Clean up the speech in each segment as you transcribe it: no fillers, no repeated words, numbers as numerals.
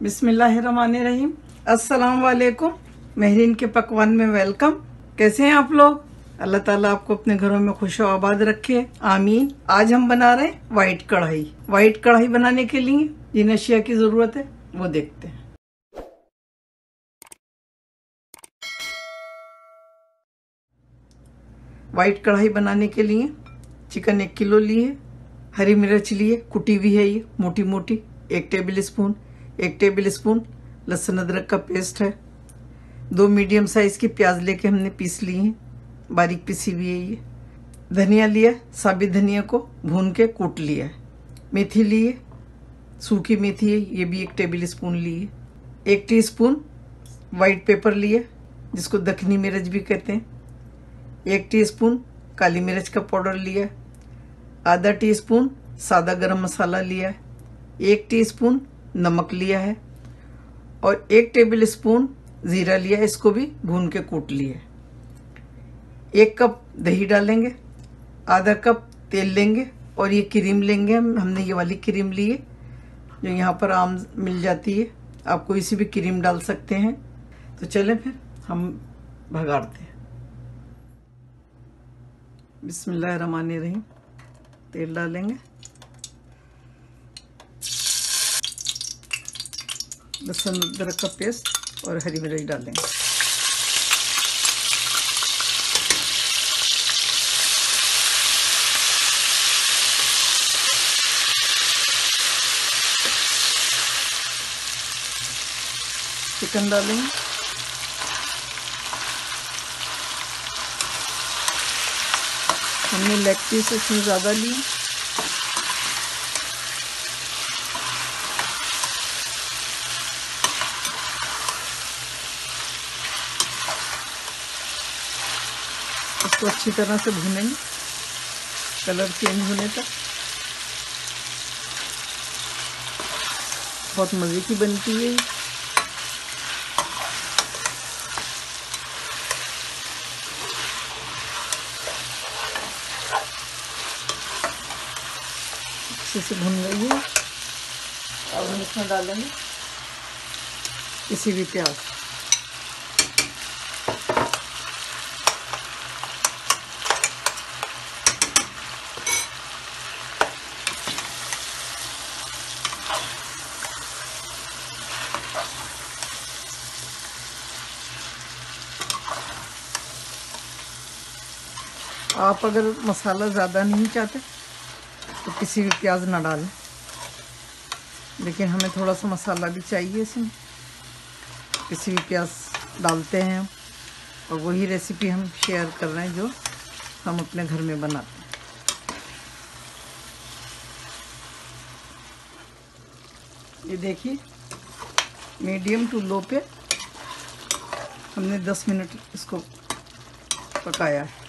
बिस्मिल्लाहिर्रहमानिर्रहीम। अस्सलाम वालेकुम। महरीन के पकवान में वेलकम। कैसे हैं आप लोग? अल्लाह ताला आपको अपने घरों में खुश और आबाद रखे, आमीन। आज हम बना रहे हैं वाइट कढ़ाई। वाइट कढ़ाई बनाने के लिए जिन अशिया की जरूरत है वो देखते हैं। वाइट कढ़ाई बनाने के लिए चिकन 1 किलो लिए, हरी मिर्च लिए, कुटी हुई है ये मोटी मोटी, 1 टेबल स्पून लहसुन अदरक का पेस्ट है, 2 मीडियम साइज की प्याज लेके हमने पीस ली है, बारीक पिसी हुई है ये। धनिया लिया, साबित धनिया को भून के कूट लिया है। मेथी ली है, सूखी मेथी है, ये भी 1 टेबल स्पून ली है। 1 टीस्पून वाइट पेपर लिया जिसको दखनी मिर्च भी कहते हैं। 1 टीस्पून काली मिर्च का पाउडर लिया है। आधा टीस्पून सादा गरम मसाला लिया है। 1 टीस्पून नमक लिया है और 1 टेबल स्पून जीरा लिया है, इसको भी भून के कूट लिया है। 1 कप दही डालेंगे, आधा कप तेल लेंगे और ये क्रीम लेंगे। हमने ये वाली क्रीम ली है जो यहाँ पर आम मिल जाती है, आप कोई सी भी क्रीम डाल सकते हैं। तो चलें फिर हम भगाड़ते हैं। बिस्मिल्लाहिर्रहमानिर्रहीम। तेल डालेंगे, लहसुन अदरक का पेस्ट और हरी मिर्च डालेंगे। चिकन डालेंगे, हमने लेग पीस इसमें ज़्यादा लिए। इसको अच्छी तरह से भूनेंगे कलर चेंज होने तक। बहुत मज़े की बनती है। अच्छे से भुन गई है। अब हम इसमें डालेंगे किसी भी प्याज। आप अगर मसाला ज़्यादा नहीं चाहते तो किसी भी प्याज ना डालें, लेकिन हमें थोड़ा सा मसाला भी चाहिए इसमें, किसी भी प्याज डालते हैं हम। और वही रेसिपी हम शेयर कर रहे हैं जो हम अपने घर में बनाते हैं। ये देखिए, मीडियम टू लो पे हमने 10 मिनट इसको पकाया है।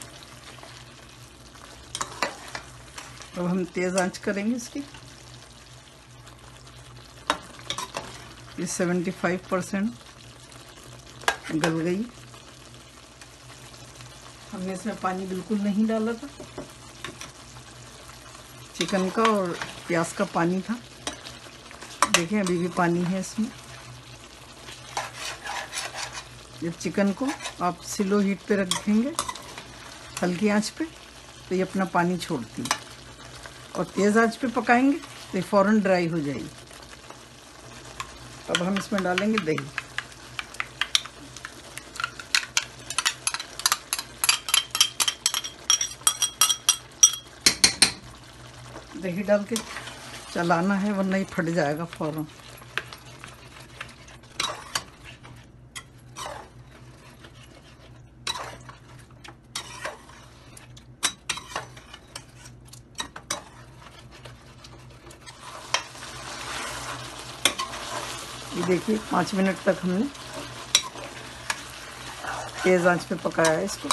अब हम तेज़ आंच करेंगे इसकी। ये 75% गल गई। हमने इसमें पानी बिल्कुल नहीं डाला था, चिकन का और प्याज का पानी था। देखें अभी भी पानी है इसमें। जब चिकन को आप स्लो हीट पे रखेंगे हल्की आंच पे तो ये अपना पानी छोड़ती है, और तेज़ आंच पे पकाएंगे तो ये फ़ौरन ड्राई हो जाएगी। अब हम इसमें डालेंगे दही। दही डाल के चलाना है वरना ये फट जाएगा फ़ौरन। ये देखिए 5 मिनट तक हमने तेज़ आंच पे पकाया है इसको।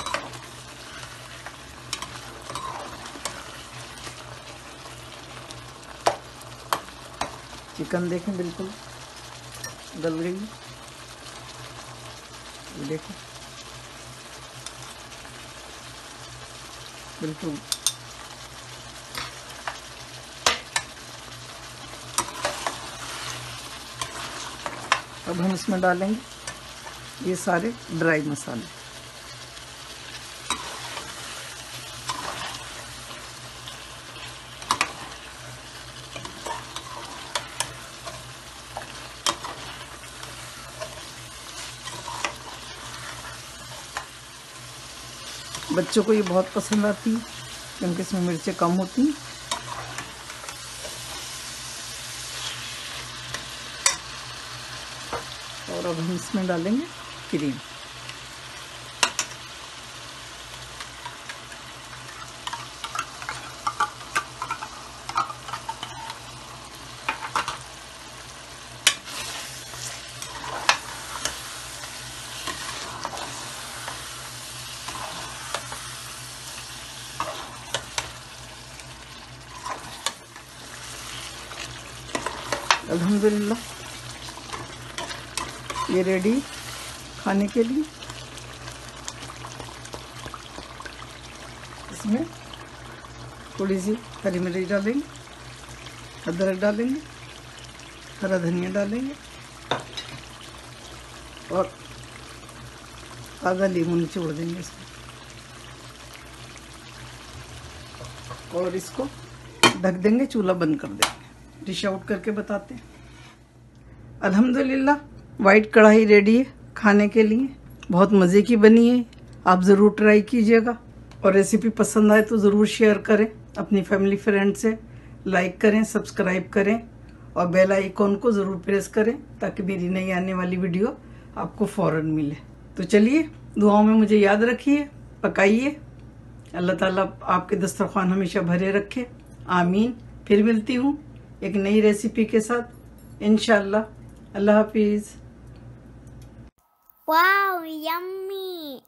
चिकन देखें बिल्कुल गल गई। ये देखें बिल्कुल अब हम इसमें डालेंगे ये सारे ड्राई मसाले। बच्चों को ये बहुत पसंद आती है क्योंकि इसमें मिर्चें कम होती हैं। और अब हम इसमें डालेंगे क्रीम। अल्हम्दुलिल्लाह ये रेडी खाने के लिए। इसमें थोड़ी सी हरी मिर्च डालेंगे, अदरक डालेंगे, हरा धनिया डालेंगे और आधा लीमू निचोड़ देंगे इसमें और इसको ढक देंगे, चूल्हा बंद कर देंगे। डिश आउट करके बताते हैं। अल्हम्दुलिल्लाह वाइट कढ़ाई रेडी है खाने के लिए। बहुत मज़े की बनी है, आप ज़रूर ट्राई कीजिएगा। और रेसिपी पसंद आए तो ज़रूर शेयर करें अपनी फैमिली फ्रेंड से, लाइक करें, सब्सक्राइब करें और बेल आइकॉन को ज़रूर प्रेस करें ताकि मेरी नई आने वाली वीडियो आपको फ़ौरन मिले। तो चलिए दुआओं में मुझे याद रखिए, पकाइए। अल्लाह ताला आपके दस्तरखान हमेशा भरे रखे, आमीन। फिर मिलती हूँ एक नई रेसिपी के साथ इंशाअल्लाह। अल्लाह हाफिज़। Wow, yummy!